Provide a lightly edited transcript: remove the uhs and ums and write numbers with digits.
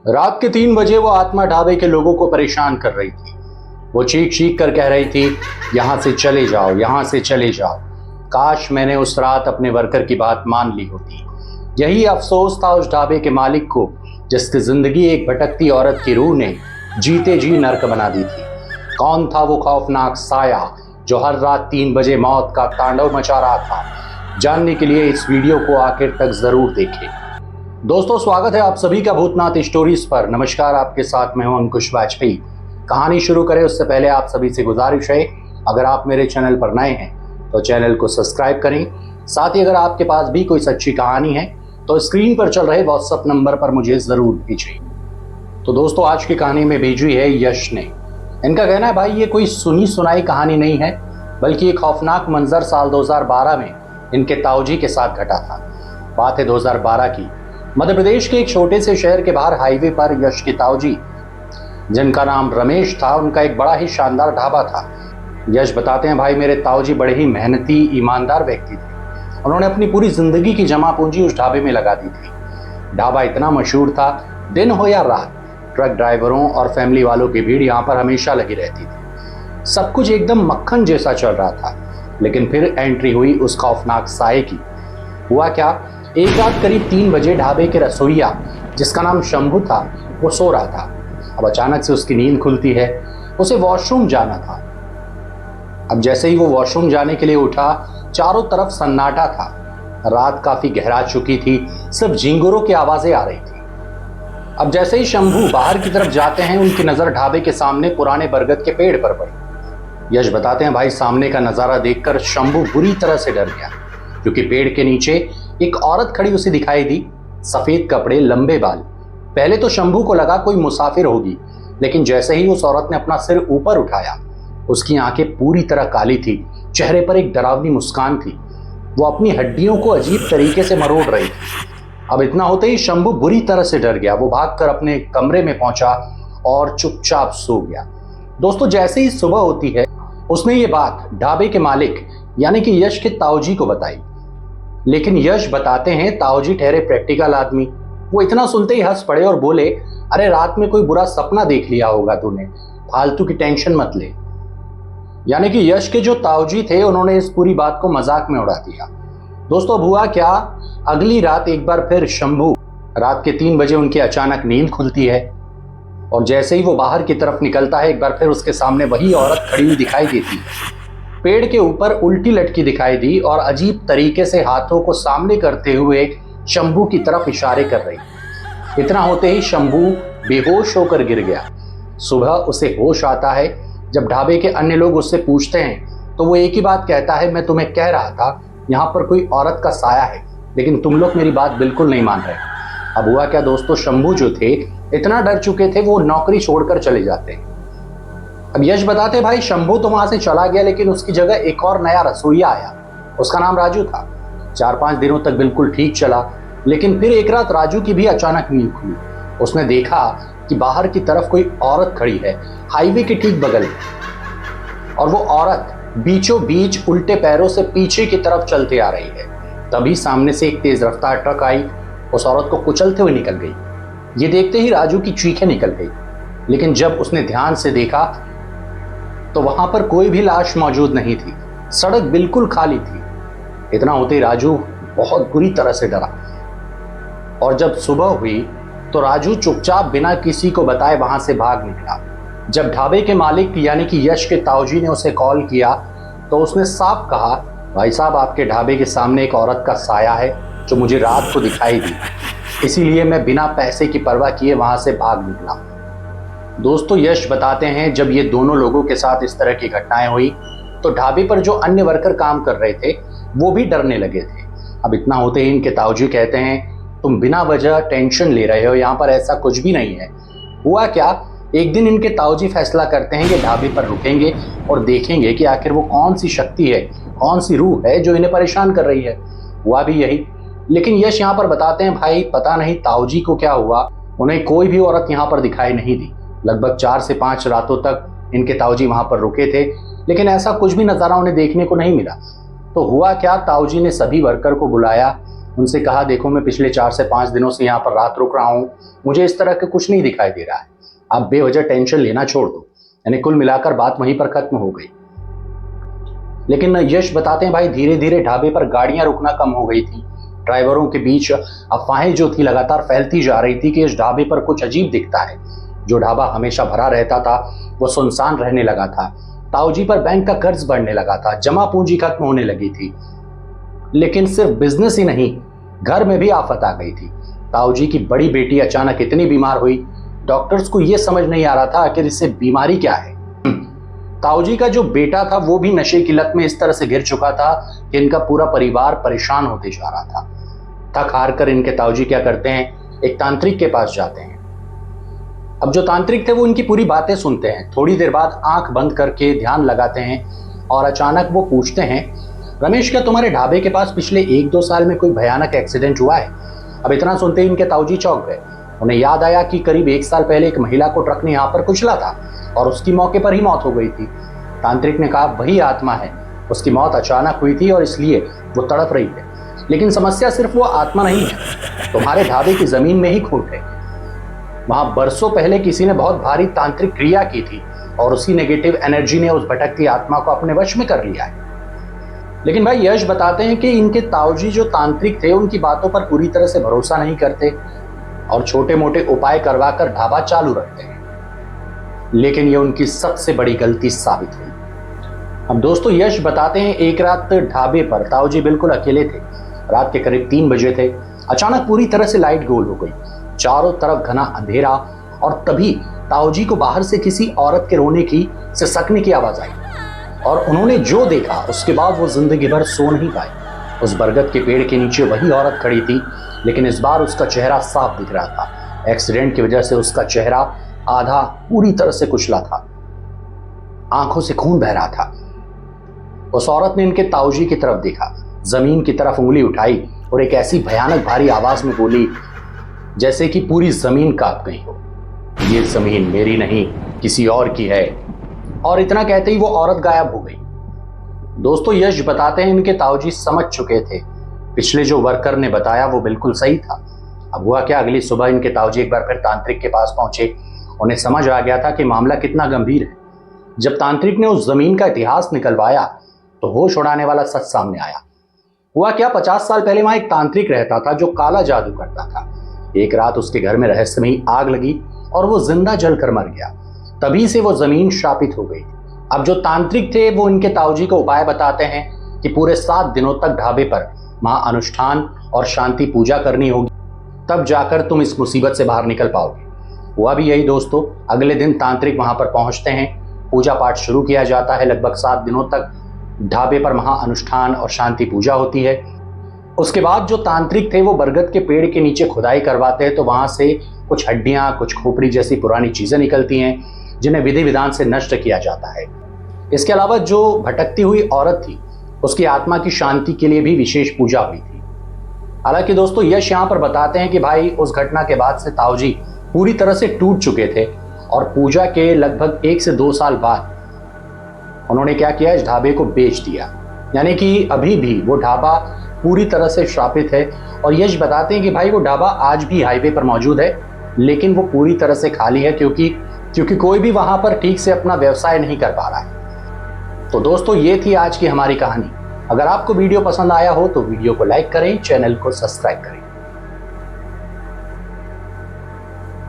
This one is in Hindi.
रात के 3 बजे वो आत्मा ढाबे के लोगों को परेशान कर रही थी। वो चीख चीख कर कह रही थी, यहां से चले जाओ, यहां से चले जाओ। काश मैंने उस रात अपने वर्कर की बात मान ली होती। यही अफसोस था उस ढाबे के मालिक को, जिसकी जिंदगी एक भटकती औरत की रूह ने जीते जी नर्क बना दी थी। कौन था वो खौफनाक साया जो हर रात 3 बजे मौत का तांडव मचा रहा था? जानने के लिए इस वीडियो को आखिर तक जरूर देखें। दोस्तों, स्वागत है आप सभी का भूतनाथ स्टोरीज पर। नमस्कार, आपके साथ मैं हूं अंकुश वाजपेयी। कहानी शुरू करें उससे पहले आप सभी से गुजारिश है, अगर आप मेरे चैनल पर नए हैं तो चैनल को सब्सक्राइब करें। साथ ही अगर आपके पास भी कोई सच्ची कहानी है तो स्क्रीन पर चल रहे व्हाट्सएप नंबर पर मुझे जरूर भेजिए। तो दोस्तों, आज की कहानी में भेजी है यश ने। इनका कहना है, भाई ये कोई सुनी सुनाई कहानी नहीं है, बल्कि एक खौफनाक मंजर साल 2012 में इनके ताऊजी के साथ घटा था। बात है 2012 की। मध्य प्रदेश के एक छोटे से शहर के बाहर हाईवे पर यश के ताऊजी, जिनका नाम रमेश था, उनका एक बड़ा ही शानदार ढाबा था। यश बताते हैं, भाई मेरे ताऊजी बड़े ही मेहनती ईमानदार व्यक्ति थे। उन्होंने अपनी पूरी जिंदगी की जमा पूंजी उस ढाबे में लगा दी थी। ढाबा इतना मशहूर था, दिन हो या रात ट्रक ड्राइवरों और फैमिली वालों की भीड़ यहाँ पर हमेशा लगी रहती थी। सब कुछ एकदम मक्खन जैसा चल रहा था। लेकिन फिर एंट्री हुई उस खौफनाक साये की। हुआ क्या, एक रात करीब 3 बजे ढाबे के रसोइया, जिसका नाम शंभू था, वो सो रहा था। अब अचानक से उसकी नींद खुलती है। उसे वॉशरूम जाना था। अब जैसे ही वो वॉशरूम जाने के लिए उठा, चारों तरफ सन्नाटा था। रात काफी गहरा चुकी थी, सिर्फ झिंगुरों की आवाजें आ रही थी। अब जैसे ही शंभू बाहर की तरफ जाते हैं, उनकी नजर ढाबे के सामने पुराने बरगद के पेड़ पर पड़ी। यश बताते हैं, भाई सामने का नजारा देखकर शंभू बुरी तरह से डर गया, क्योंकि पेड़ के नीचे एक औरत खड़ी उसे दिखाई दी। सफेद कपड़े, लंबे बाल। पहले तो शंभू को लगा कोई मुसाफिर होगी, लेकिन जैसे ही उस औरत ने अपना सिर ऊपर उठाया, उसकी आंखें पूरी तरह काली थी, चेहरे पर एक डरावनी मुस्कान थी। वो अपनी हड्डियों को अजीब तरीके से मरोड़ रही थी। अब इतना होते ही शंभू बुरी तरह से डर गया। वो भागकर अपने कमरे में पहुंचा और चुपचाप सो गया। दोस्तों, जैसे ही सुबह होती है, उसने ये बात ढाबे के मालिक यानी कि यश के ताऊजी को बताई। लेकिन यश बताते हैं, ताऊजी ठहरे प्रैक्टिकल आदमी। वो इतना सुनते ही हंस पड़े और बोले, अरे रात में कोई बुरा सपना देख लिया होगा तूने, फालतू की टेंशन मत ले। यानी कि यश के जो ताऊजी थे, उन्होंने इस पूरी बात को मजाक में उड़ा दिया। दोस्तों, अब हुआ क्या, अगली रात एक बार फिर शंभू, रात के 3 बजे उनकी अचानक नींद खुलती है और जैसे ही वो बाहर की तरफ निकलता है, एक बार फिर उसके सामने वही औरत खड़ी हुई दिखाई देती है। पेड़ के ऊपर उल्टी लटकी दिखाई दी और अजीब तरीके से हाथों को सामने करते हुए शंभू की तरफ इशारे कर रही। इतना होते ही शंभू बेहोश होकर गिर गया। सुबह उसे होश आता है। जब ढाबे के अन्य लोग उससे पूछते हैं तो वो एक ही बात कहता है, मैं तुम्हें कह रहा था यहाँ पर कोई औरत का साया है, लेकिन तुम लोग मेरी बात बिल्कुल नहीं मान रहे। अब हुआ क्या दोस्तों, शंभू जो थे इतना डर चुके थे, वो नौकरी छोड़कर चले जाते हैं। अब यश बताते, भाई शंभू तो वहां से चला गया, लेकिन उसकी जगह एक और नया रसोइया आया। उसका नाम राजू था। 4-5 दिनों तक बिल्कुल ठीक चला, लेकिन फिर एक रात राजू की भी अचानक नींद खुली। उसने देखा कि बाहर की तरफ कोई औरत खड़ी है, हाईवे के ठीक बगल में, और वो औरत बीचों बीच उल्टे पैरों से पीछे की तरफ चलते आ रही है। तभी सामने से एक तेज रफ्तार ट्रक आई, उस औरत को कुचलते हुए निकल गई। ये देखते ही राजू की चीखें निकल गई, लेकिन जब उसने ध्यान से देखा तो वहां पर कोई भी लाश मौजूद नहीं थी। सड़क बिल्कुल खाली थी। इतना होते ही राजू बहुत बुरी तरह से डरा और जब सुबह हुई तो राजू चुपचाप बिना किसी को बताए वहां से भाग निकला। जब ढाबे के मालिक यानी कि यश के ताऊजी ने उसे कॉल किया तो उसने साफ कहा, भाई साहब आपके ढाबे के सामने एक औरत का साया है जो मुझे रात को दिखाई दी, इसीलिए मैं बिना पैसे की परवाह किए वहां से भाग निकला। दोस्तों, यश बताते हैं, जब ये दोनों लोगों के साथ इस तरह की घटनाएं हुई तो ढाबे पर जो अन्य वर्कर काम कर रहे थे वो भी डरने लगे थे। अब इतना होते ही इनके ताऊजी कहते हैं, तुम बिना वजह टेंशन ले रहे हो, यहाँ पर ऐसा कुछ भी नहीं है। हुआ क्या, एक दिन इनके ताऊजी फैसला करते हैं कि ढाबे पर रुकेंगे और देखेंगे कि आखिर वो कौन सी शक्ति है, कौन सी रूह है जो इन्हें परेशान कर रही है। हुआ भी यही। लेकिन यश यहाँ पर बताते हैं, भाई पता नहीं ताऊजी को क्या हुआ, उन्हें कोई भी औरत यहाँ पर दिखाई नहीं दी। लगभग 4 से 5 रातों तक इनके ताऊजी वहां पर रुके थे, लेकिन ऐसा कुछ भी नजारा उन्हें देखने को नहीं मिला। तो हुआ क्या, ताऊजी ने सभी वर्कर को बुलाया उनसे कहा, देखो मैं पिछले 4 से 5 दिनों से यहाँ पर रात रुक रहा हूँ, मुझे इस तरह का कुछ नहीं दिखाई दे रहा है, आप बेवजह टेंशन लेना छोड़ दो। यानी कुल मिलाकर बात वहीं पर खत्म हो गई। लेकिन यश बताते हैं भाई धीरे धीरे ढाबे पर गाड़ियां रुकना कम हो गई थी। ड्राइवरों के बीच अफवाहें जो थी लगातार फैलती जा रही थी कि इस ढाबे पर कुछ अजीब दिखता है। जो ढाबा हमेशा भरा रहता था वो सुनसान रहने लगा था। ताऊजी पर बैंक का कर्ज बढ़ने लगा था, जमा पूंजी खत्म होने लगी थी। लेकिन सिर्फ बिजनेस ही नहीं, घर में भी आफत आ गई थी। ताऊजी की बड़ी बेटी अचानक इतनी बीमार हुई, डॉक्टर्स को यह समझ नहीं आ रहा था आखिर इससे बीमारी क्या है। ताऊजी का जो बेटा था वो भी नशे की लत में इस तरह से गिर चुका था कि इनका पूरा परिवार परेशान होते जा रहा था। थक हार कर इनके ताऊजी क्या करते हैं, एक तांत्रिक के पास जाते हैं। अब जो तांत्रिक थे वो इनकी पूरी बातें सुनते हैं। थोड़ी देर बाद आंख बंद करके ध्यान लगाते हैं और अचानक वो पूछते हैं, रमेश क्या तुम्हारे ढाबे के पास पिछले 1-2 साल में कोई भयानक एक्सीडेंट हुआ है? अब इतना सुनते ही इनके ताऊजी चौंक गए। उन्हें याद आया कि करीब 1 साल पहले एक महिला को ट्रक ने यहाँ पर कुचला था और उसकी मौके पर ही मौत हो गई थी। तांत्रिक ने कहा, वही आत्मा है, उसकी मौत अचानक हुई थी और इसलिए वो तड़प रही है। लेकिन समस्या सिर्फ वो आत्मा नहीं है, तुम्हारे ढाबे की जमीन में ही खोट है। वहां बरसों पहले किसी ने बहुत भारी तांत्रिक क्रिया की थी और उसी नेगेटिव एनर्जी ने उस भटकती आत्मा को अपने वश में कर लिया है। लेकिन भाई यश बताते हैं कि इनके ताऊजी जो तांत्रिक थे उनकी बातों पर पूरी तरह से भरोसा नहीं करते और छोटे मोटे उपाय करवाकर ढाबा चालू रखते हैं। लेकिन ये उनकी सबसे बड़ी गलती साबित हुई। अब दोस्तों यश बताते हैं एक रात ढाबे पर ताऊजी बिल्कुल अकेले थे। रात के करीब 3 बजे थे। अचानक पूरी तरह से लाइट गोल हो गई, चारों तरफ घना अंधेरा और तभी ताऊजी को बाहर से किसी औरत के रोने की सिसकने की आवाज आई और उन्होंने जो देखा उसके बाद वो जिंदगी भर सो नहीं पाए। उस बरगद के पेड़ के नीचे वही औरत खड़ी थी, लेकिन इस बार उसका चेहरा साफ दिख रहा था। एक्सीडेंट की वजह से उसका चेहरा आधा पूरी तरह से कुचला था, आंखों से खून बह रहा था। उस औरत ने इनके ताऊजी की तरफ देखा, जमीन की तरफ उंगली उठाई और एक ऐसी भयानक भारी आवाज में बोली जैसे कि पूरी जमीन कांप गई हो, ये जमीन मेरी नहीं किसी और की है। और इतना कहते ही वो औरत गायब हो गई। दोस्तों यश बताते हैं इनके ताऊजी समझ चुके थे, पिछले जो वर्कर ने बताया वो बिल्कुल सही था। अब हुआ क्या, अगली सुबह इनके ताऊजी एक बार फिर तांत्रिक के पास पहुंचे। उन्हें समझ आ गया था कि मामला कितना गंभीर है। जब तांत्रिक ने उस जमीन का इतिहास निकलवाया तो होश उड़ाने वाला सच सामने आया। हुआ क्या, 50 साल पहले वहां एक तांत्रिक रहता था जो काला जादू करता था। एक रात उसके घर में रहस्यमयी आग लगी और वो जिंदा जलकर मर गया। तभी से वो जमीन शापित हो गई। अब जो तांत्रिक थे वो इनके ताऊजी को उपाय बताते हैं कि पूरे 7 दिनों तक ढाबे पर महाअनुष्ठान और शांति पूजा करनी होगी, तब जाकर तुम इस मुसीबत से बाहर निकल पाओगे। हुआ भी यही दोस्तों। अगले दिन तांत्रिक वहां पर पहुंचते हैं, पूजा पाठ शुरू किया जाता है। लगभग 7 दिनों तक ढाबे पर महाअनुष्ठान और शांति पूजा होती है। उसके बाद जो तांत्रिक थे वो बरगद के पेड़ के नीचे खुदाई करवाते हैं तो वहां से कुछ हड्डियां, कुछ खोपड़ी जैसी पुरानी चीजें निकलती हैं जिन्हें विधि विधान से नष्ट किया जाता है। इसके अलावा जो भटकती हुई औरत थी उसकी आत्मा की शांति के लिए भी विशेष पूजा हुई थी। हालांकि दोस्तों यश यहाँ पर बताते हैं कि भाई उस घटना के बाद से ताऊजी पूरी तरह से टूट चुके थे और पूजा के लगभग 1 से 2 साल बाद उन्होंने क्या किया, इस ढाबे को बेच दिया। यानी कि अभी भी वो ढाबा पूरी तरह से श्रापित है। और यश बताते हैं कि भाई वो ढाबा आज भी हाईवे पर मौजूद है, लेकिन वो पूरी तरह से खाली है क्योंकि कोई भी वहां पर ठीक से अपना व्यवसाय नहीं कर पा रहा है। तो दोस्तों ये थी आज की हमारी कहानी। अगर आपको वीडियो पसंद आया हो तो वीडियो को लाइक करें, चैनल को सब्सक्राइब करें।